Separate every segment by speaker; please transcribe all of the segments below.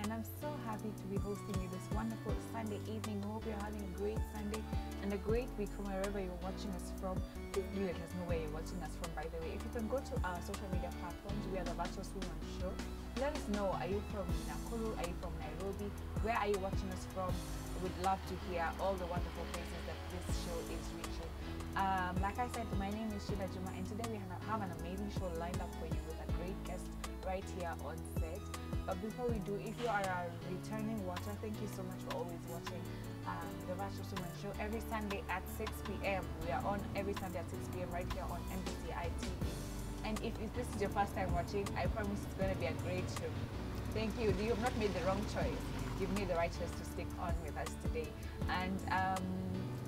Speaker 1: and I'm so happy to be hosting you this wonderful Sunday evening. Hope you're having a great Sunday and a great week from wherever you're watching us from. Please do let us know where you're watching us from, by the way. If you can go to our social media platforms, we are the Virtuous Woman Show. Let us know, are you from Nakuru? Are you from Nairobi? Where are you watching us from? We'd love to hear all the wonderful places that this show is reaching. Like I said, my name is Sheila Juma, and today we have an amazing show lined up for you with a great guest right here on set. But before we do, if you are a returning watcher, thank you so much for always watching the Virtuous Woman Show every Sunday at 6 p.m. We are on every Sunday at 6 p.m. right here on MBCI TV. And if this is your first time watching, I promise it's going to be a great show. Thank you. You have not made the wrong choice. You've made the right choice to stick on with us today. And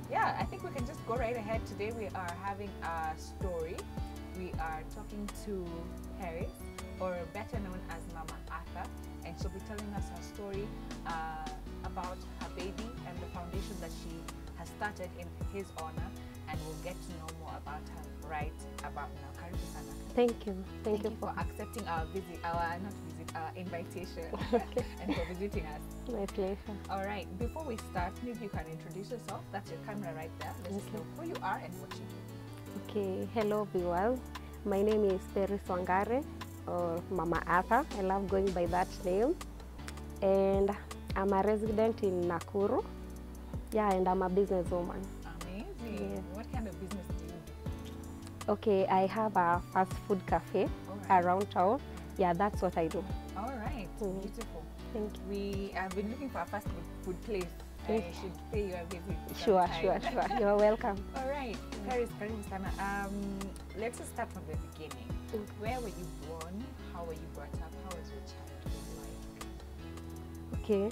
Speaker 1: yeah, I think we can just go right ahead. Today we are having a story. We are talking to Paris, or better known as Mama Arthur, and she'll be telling us her story about her baby and the foundation that she has started in his honor, and we'll get to know more about her right about now. Karibu sana.
Speaker 2: Thank you. Thank you
Speaker 1: for accepting our invitation and for visiting us.
Speaker 2: My pleasure.
Speaker 1: All right, before we start, maybe you can introduce yourself. That's your camera right there. Let us know who you are and what you do.
Speaker 2: Okay, hello viewers. My name is Paris Wangare, or Mama Arthur. I love going by that name. And I'm a resident in Nakuru. Yeah, and I'm a businesswoman.
Speaker 1: Amazing. Yeah. What kind of business do you do?
Speaker 2: Okay, I have a fast food cafe around town. Yeah, that's what I do.
Speaker 1: All right, beautiful.
Speaker 2: Thank you.
Speaker 1: We have been looking for a fast food place. I should pay you a visit.
Speaker 2: Sure. You're welcome.
Speaker 1: All right, Paris, let's just start from the beginning. Where were you born? How were you brought up? How was your childhood like?
Speaker 2: Okay,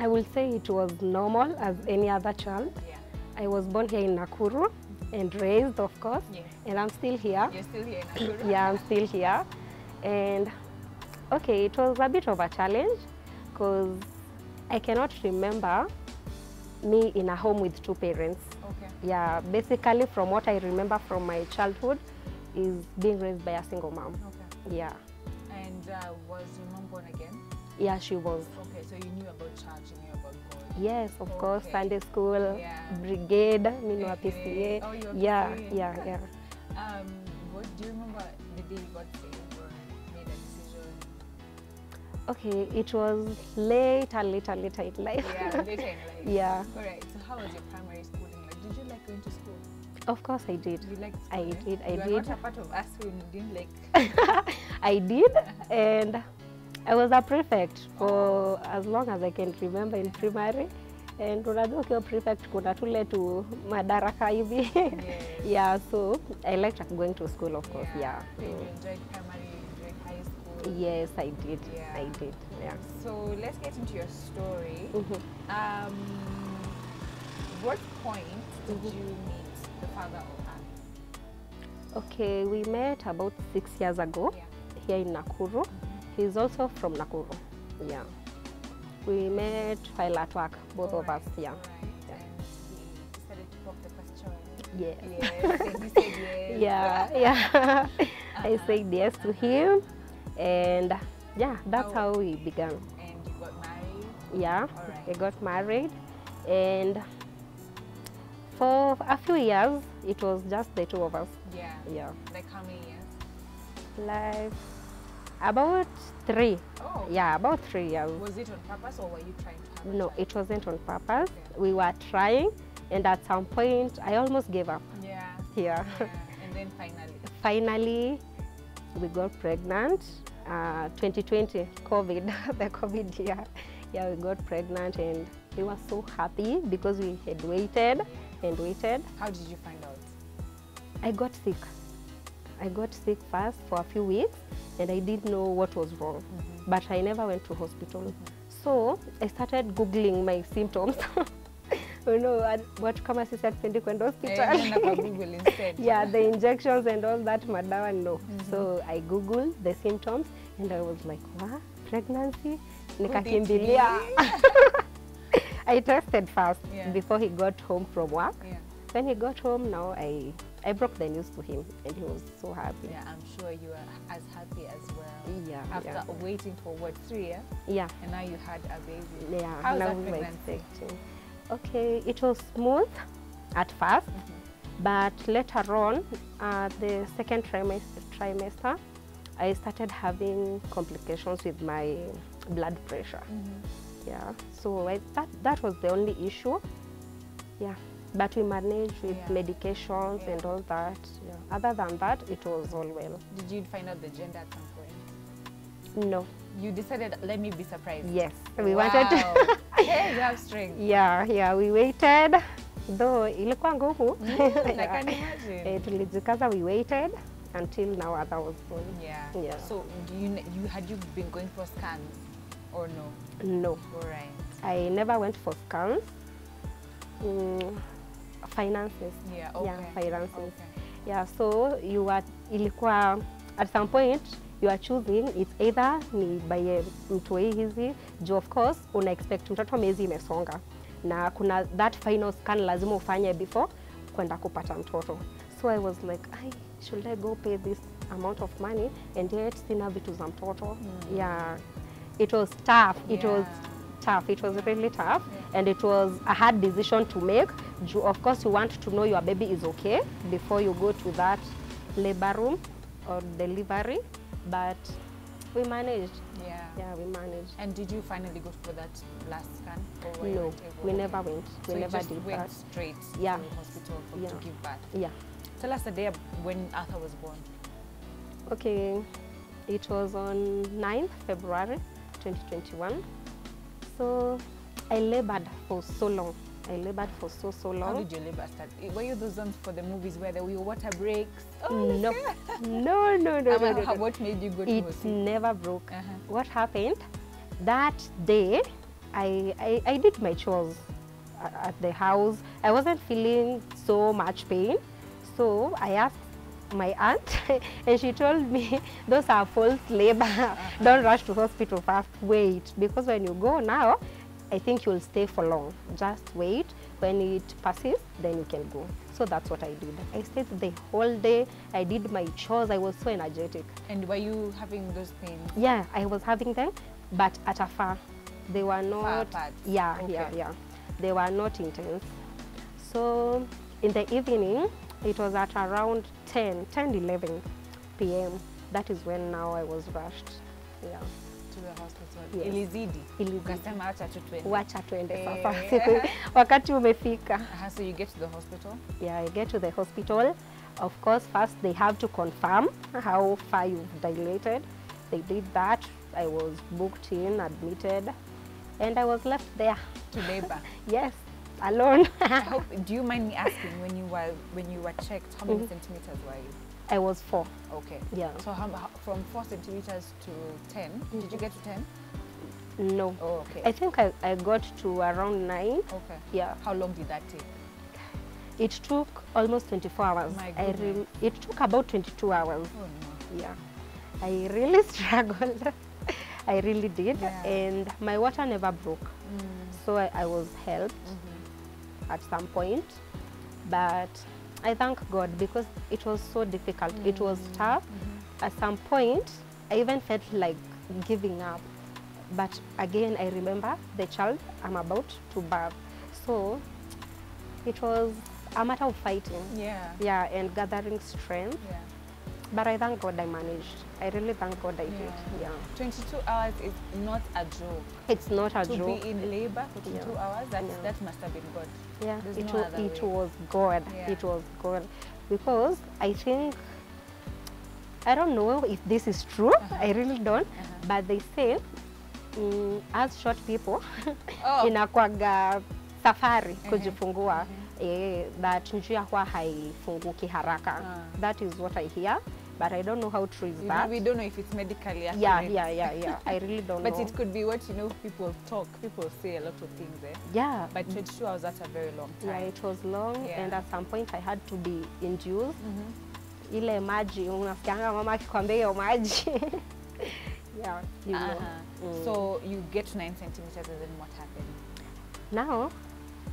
Speaker 2: I will say it was normal as any other child.
Speaker 1: Yeah.
Speaker 2: I was born here in Nakuru and raised, of course, and I'm still here.
Speaker 1: You're still here in Nakuru?
Speaker 2: Yeah, I'm still here. And okay, it was a bit of a challenge because I cannot remember me in a home with two parents.
Speaker 1: Okay.
Speaker 2: Yeah, basically from what I remember from my childhood is being raised by a single mom.
Speaker 1: Okay.
Speaker 2: Yeah.
Speaker 1: And was your mom born again?
Speaker 2: Yeah, she was.
Speaker 1: Okay, so you knew about church, you knew about God?
Speaker 2: Yes, of course, Sunday school, brigade, PCA.
Speaker 1: Oh, you were
Speaker 2: yeah,
Speaker 1: PCA.
Speaker 2: yeah.
Speaker 1: What do you remember the day you got saved or made a decision?
Speaker 2: Okay, it was later in life.
Speaker 1: Yeah, later in life.
Speaker 2: Yeah.
Speaker 1: All right, so how was your primary schooling like? Did you like going to school?
Speaker 2: Of course I did.
Speaker 1: You liked school?
Speaker 2: I did.
Speaker 1: You are not a part of us who didn't like.
Speaker 2: I did, and I was a prefect for as long as I can remember in primary. And unajua ukiwa prefect kuna tule tu madaraka hivi. Yeah, so I liked going to school, of course. Yeah.
Speaker 1: So you enjoyed primary, you enjoyed high school?
Speaker 2: Yes, I did.
Speaker 1: Yeah.
Speaker 2: I did. Yeah.
Speaker 1: So let's get into your story. What point did you meet the father of Anne?
Speaker 2: Okay, we met about 6 years ago here in Nakuru. He's also from Nakuru. Yeah. We met while at work, both of us. Yeah.
Speaker 1: And he decided to pop the first choice.
Speaker 2: Yes.
Speaker 1: Yes. And he said yes.
Speaker 2: Yeah. I said yes to him, and yeah, that's how we began.
Speaker 1: And you got married?
Speaker 2: Yeah, we got married, and for a few years, it was just the two of us.
Speaker 1: Yeah.
Speaker 2: Yeah.
Speaker 1: Like how many years?
Speaker 2: Like about 3.
Speaker 1: Oh.
Speaker 2: Yeah, about 3 years.
Speaker 1: Was it on purpose or were you trying to have a
Speaker 2: No,
Speaker 1: child?
Speaker 2: it wasn't on purpose. We were trying, and at some point, I almost gave up.
Speaker 1: Yeah.
Speaker 2: Yeah.
Speaker 1: And then
Speaker 2: Finally, we got pregnant. 2020, COVID, the COVID year. Yeah, we got pregnant, and we were so happy because we had waited and waited.
Speaker 1: How did you find out?
Speaker 2: I got sick. I got sick first for a few weeks, and I didn't know what was wrong, but I never went to hospital. So I started Googling my symptoms. You know, what kama sisi hatupendi kwenda hospital.
Speaker 1: Google instead.
Speaker 2: Yeah, the injections and all that, madawa, no. So I Googled the symptoms, and I was like, what? Pregnancy? Nikakimbilia. I tested first before he got home from work.
Speaker 1: Yeah.
Speaker 2: when he got home, now I broke the news to him, and he was so happy.
Speaker 1: Yeah, I'm sure you are as happy as well.
Speaker 2: Yeah.
Speaker 1: After waiting for what, 3 years?
Speaker 2: Yeah.
Speaker 1: And now you had a baby.
Speaker 2: Yeah.
Speaker 1: How's
Speaker 2: now
Speaker 1: that
Speaker 2: we were
Speaker 1: pregnancy?
Speaker 2: expecting. Okay, it was smooth at first, but later on, the second trimester, I started having complications with my blood pressure. Yeah, so that was the only issue. Yeah, but we managed with medications and all that. Yeah. Other than that, it was all well.
Speaker 1: Did you find out the gender at some point?
Speaker 2: No.
Speaker 1: You decided, let me be surprised.
Speaker 2: Yes, we wanted to.
Speaker 1: Hey, you have strength.
Speaker 2: Yeah, we waited. Though ilikuwa ngumu.
Speaker 1: I can imagine.
Speaker 2: Tulijikaza, we waited until now Ada was born.
Speaker 1: Yeah. So had you been going for scans or no?
Speaker 2: No.
Speaker 1: All right.
Speaker 2: I never went for scans. Finances.
Speaker 1: Yeah, okay.
Speaker 2: Yeah, finances.
Speaker 1: Okay.
Speaker 2: Yeah, so ilikuwa at some point you are choosing, it's either ni by mtoi hizi, of course una expect mtoto miezi imesonga na kuna that final scan lazima ufanye before kwenda kupata mtoto. So I was like, should I go pay this amount of money and yet sina vitu za mtoto? Yeah, it was tough. It was tough. It was really tough, and it was a hard decision to make. Of course, you want to know your baby is okay before you go to that labor room or delivery, but we managed. Yeah, we managed.
Speaker 1: And did you finally go for that last scan? Or
Speaker 2: no, we never went. We never did
Speaker 1: went
Speaker 2: that.
Speaker 1: Straight to the hospital to give birth.
Speaker 2: Yeah.
Speaker 1: Tell us the day when Arthur was born.
Speaker 2: Okay, it was on 9th February 2021. So I labored for so long. I labored for so long.
Speaker 1: How did your labor start? Were you those ones for the movies where there were water breaks?
Speaker 2: No.
Speaker 1: What made you go to
Speaker 2: it
Speaker 1: hospital?
Speaker 2: Never broke. What happened? That day, I did my chores at the house. I wasn't feeling so much pain. So I asked my aunt and she told me, those are false labor. Don't rush to hospital first, wait. Because when you go now, I think you'll stay for long. Just wait. When it passes, then you can go. So that's what I did. I stayed the whole day. I did my chores. I was so energetic.
Speaker 1: And were you having those pains?
Speaker 2: Yeah, I was having them, but at a far. They were not.
Speaker 1: Far apart.
Speaker 2: Yeah. They were not intense. So in the evening, it was at around 11 p.m. That is when now I was rushed. Yeah.
Speaker 1: To the hospital.
Speaker 2: Yes.
Speaker 1: Ilizidi. Ukasema acha tu twende.
Speaker 2: Wacha twende sasa. Wakati umefika.
Speaker 1: So you get to the hospital?
Speaker 2: Yeah, I get to the hospital. Of course, first they have to confirm how far you've dilated. They did that. I was booked in, admitted, and I was left there.
Speaker 1: To labor?
Speaker 2: Yes, alone.
Speaker 1: Do you mind me asking, when you were checked, how many centimeters were you?
Speaker 2: I was 4.
Speaker 1: Okay.
Speaker 2: Yeah.
Speaker 1: So from 4 centimeters to 10, did you get to 10?
Speaker 2: No.
Speaker 1: Oh, okay.
Speaker 2: I think I got to around 9.
Speaker 1: Okay.
Speaker 2: Yeah.
Speaker 1: How long did that take?
Speaker 2: It took almost 24 hours.
Speaker 1: My goodness.
Speaker 2: It took about 22 hours.
Speaker 1: Oh no.
Speaker 2: Yeah. I really struggled. I really did.
Speaker 1: Yeah.
Speaker 2: And my water never broke. So I was helped at some point. But I thank God because it was so difficult. It was tough. At some point, I even felt like giving up. But again, I remember the child I'm about to birth. So it was a matter of fighting.
Speaker 1: Yeah.
Speaker 2: Yeah, and gathering strength.
Speaker 1: Yeah.
Speaker 2: But I thank God I managed. I really thank God I did. Yeah.
Speaker 1: 22 hours is not a joke.
Speaker 2: It's not a
Speaker 1: to
Speaker 2: joke.
Speaker 1: To be in labor for 22 hours, that must have been God.
Speaker 2: Yeah,
Speaker 1: There's no other
Speaker 2: it
Speaker 1: way.
Speaker 2: was God.
Speaker 1: Yeah.
Speaker 2: It was God. Because I think, I don't know if this is true. I really don't. But they say, as short people, inakuwaga safari kujifungua. That njia huwa haifunguki haraka. That is what I hear. But I don't know how true is that.
Speaker 1: We don't know if it's medically accurate.
Speaker 2: Yeah. I really don't know.
Speaker 1: But it could be what, people talk, people say a lot of things.
Speaker 2: Yeah.
Speaker 1: But 22 hours, that's a very long time.
Speaker 2: Yeah, it was long.
Speaker 1: Yeah.
Speaker 2: And at some point I had to be induced. Ile maji, unasikianga mama akikwambia hiyo maji. Yeah, you know.
Speaker 1: So you get to 9 centimeters and then what happened?
Speaker 2: Now,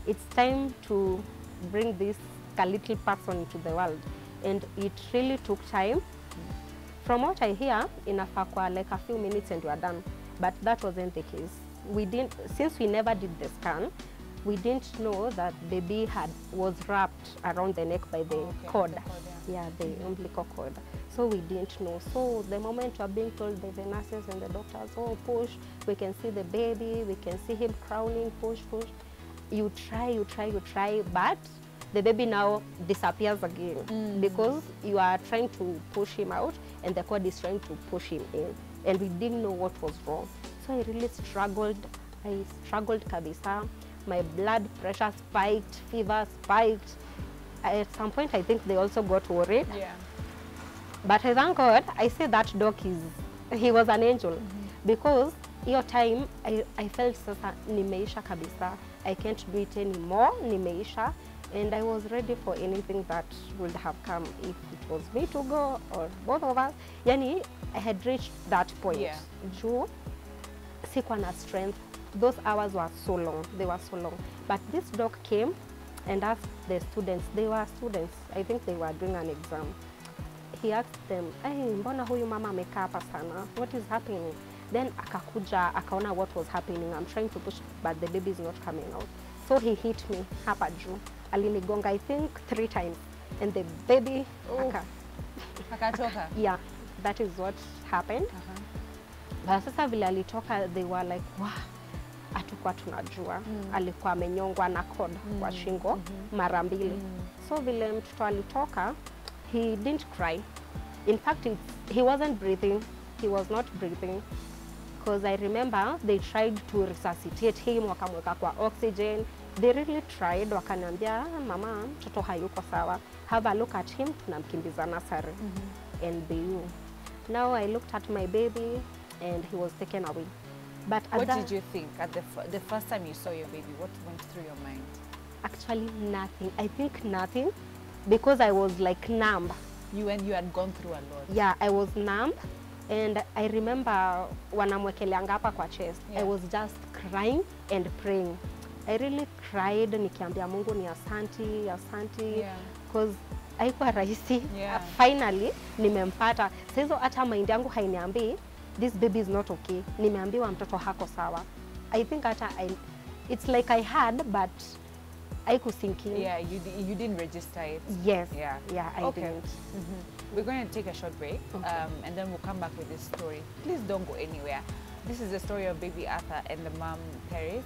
Speaker 2: it's time to bring this a little person into the world. And it really took time. From what I hear, inafaa kwa like a few minutes and you are done. But that wasn't the case. We didn't, since we never did the scan, we didn't know that baby was wrapped around the neck by the cord. Yeah, the umbilical cord. So we didn't know. So the moment you are being told by the nurses and the doctors, oh, push, we can see the baby, we can see him crowning, push, push. You try, but the baby now disappears again because you are trying to push him out and the cord is trying to push him in. And we didn't know what was wrong. So I really struggled. I struggled kabisa. My blood pressure spiked, fever spiked. At some point, I think they also got worried.
Speaker 1: Yeah.
Speaker 2: But I thank God, I say that doc he was an angel. Because your time, I felt sasa nimeisha kabisa. I can't do it anymore, nimeisha. And I was ready for anything that would have come, if it was me to go or both of us. Yani, I had reached that point.
Speaker 1: Yeah.
Speaker 2: Juu, sikuwa na strength. Those hours were so long, they were so long. But this doc came and asked the students, they were students, I think they were doing an exam. He asked them, hey, mbona huyu mama amekaa hapa sana? What is happening? Then akakuja, akaona what was happening. I'm trying to push, but the baby is not coming out. So he hit me hapa juu. Alinigonga, I think 3 times. And the baby,
Speaker 1: akatoka.
Speaker 2: Yeah, that is what happened. But sasa vile alitoka, they were like, wow, hatukuwa tunajua. Alikuwa amenyongwa na cord kwa shingo mara mbili. So vile mtoto alitoka, he didn't cry. In fact, he wasn't breathing. He was not breathing. Because I remember they tried to resuscitate him, wakamweka kwa oxygen. They really tried, wakaniambia, mama, mtoto hayuko sawa. Have a look at him, tunamkimbiza nursery. And BU. Now I looked at my baby and he was taken away. But
Speaker 1: what did you think at the first time you saw your baby? What went through your mind?
Speaker 2: Actually, nothing. I think nothing, because I was like numb.
Speaker 1: You had gone through a lot.
Speaker 2: Yeah, I was numb. And I remember wanamwekeleanga hapa kwa chest. I was just crying and praying. I really cried, nikiambia Mungu ni asanti, asanti. Because haikuwa rahisi. Finally, nimempata. Sasa hata mind yangu hainiambii, this baby is not okay. Nimeambiwa mtoto hako sawa. I think hata it's like I had, but haikusinki.
Speaker 1: Yeah, you didn't register it.
Speaker 2: Yes.
Speaker 1: Yeah,
Speaker 2: I didn't.
Speaker 1: We're going to take a short break, and then we'll come back with this story. Please don't go anywhere. This is the story of baby Arthur and the mom, Paris.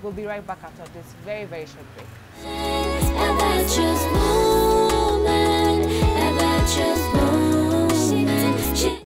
Speaker 1: We'll be right back after this very, very short break.